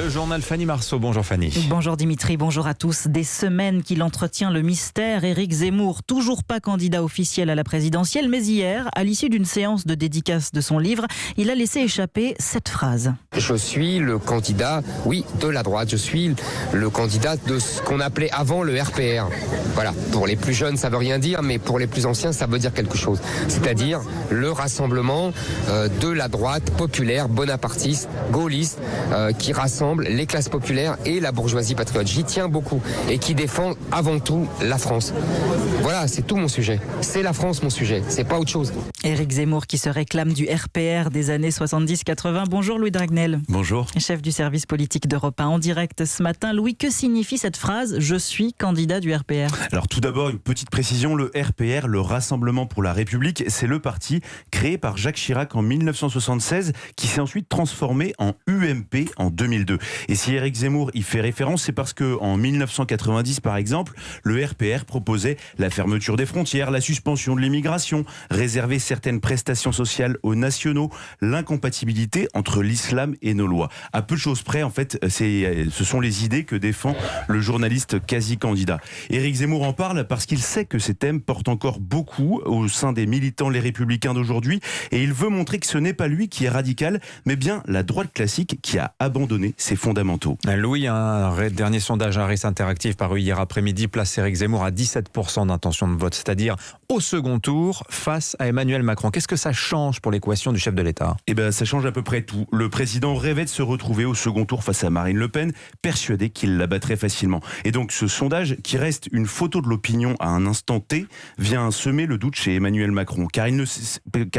Le journal Fanny Marceau. Bonjour Fanny. Bonjour Dimitri, bonjour à tous. Des semaines qu'il entretient le mystère. Éric Zemmour, toujours pas candidat officiel à la présidentielle, mais hier, à l'issue d'une séance de dédicace de son livre, il a laissé échapper cette phrase. Je suis le candidat, oui, de la droite. Je suis le candidat de ce qu'on appelait avant le RPR. Voilà, pour les plus jeunes, ça veut rien dire, mais pour les plus anciens, ça veut dire quelque chose. C'est-à-dire le rassemblement de la droite populaire, bonapartiste, gaulliste, qui rassemble les classes populaires et la bourgeoisie patriote. J'y tiens beaucoup et qui défend avant tout la France. Voilà, c'est tout mon sujet. C'est la France mon sujet, c'est pas autre chose. Éric Zemmour qui se réclame du RPR des années 70-80. Bonjour Louis Dragnel. Bonjour. Chef du service politique d'Europe 1 en direct ce matin. Louis, que signifie cette phrase « Je suis candidat du RPR » ? Alors tout d'abord, une petite précision, le RPR, le Rassemblement pour la République, c'est le parti créé par Jacques Chirac en 1976 qui s'est ensuite transformé en UMP en 2002. Et si Éric Zemmour y fait référence, c'est parce qu'en 1990 par exemple, le RPR proposait la fermeture des frontières, la suspension de l'immigration, réserver certaines prestations sociales aux nationaux, l'incompatibilité entre l'islam et nos lois. À peu de choses près, en fait, ce sont les idées que défend le journaliste quasi-candidat. Éric Zemmour en parle parce qu'il sait que ces thèmes portent encore beaucoup au sein des militants Les Républicains d'aujourd'hui et il veut montrer que ce n'est pas lui qui est radical, mais bien la droite classique qui a abandonné ses fondamentaux. Louis, un dernier sondage Harris Interactive paru hier après-midi place Éric Zemmour à 17% d'intention de vote, c'est-à-dire au second tour face à Emmanuel Macron. Qu'est-ce que ça change pour l'équation du chef de l'État ? Eh bien, ça change à peu près tout. Le président rêvait de se retrouver au second tour face à Marine Le Pen, persuadé qu'il la battrait facilement. Et donc, ce sondage, qui reste une photo de l'opinion à un instant T, vient semer le doute chez Emmanuel Macron. Car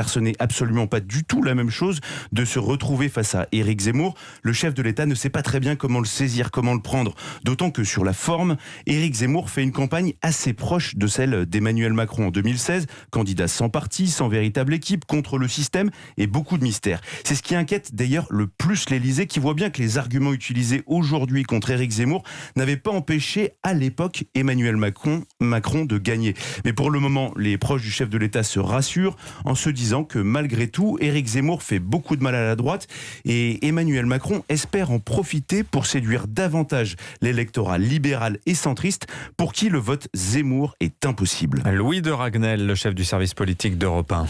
ce n'est absolument pas du tout la même chose de se retrouver face à Éric Zemmour. Le chef de l'État ne sait pas très bien comment le saisir, comment le prendre. D'autant que sur la forme, Éric Zemmour fait une campagne assez proche de celle d'Emmanuel Macron en 2016, candidat sans parti, sans véritable équipe, contre le système et beaucoup de mystères. C'est ce qui inquiète d'ailleurs le plus l'Élysée, qui voit bien que les arguments utilisés aujourd'hui contre Éric Zemmour n'avaient pas empêché à l'époque Emmanuel Macron de gagner. Mais pour le moment, les proches du chef de l'État se rassurent en se disant que malgré tout, Éric Zemmour fait beaucoup de mal à la droite et Emmanuel Macron espère en profiter pour séduire davantage l'électorat libéral et centriste pour qui le vote Zemmour est impossible. Louis de Ragnel, le chef du service politique d'Europe 1.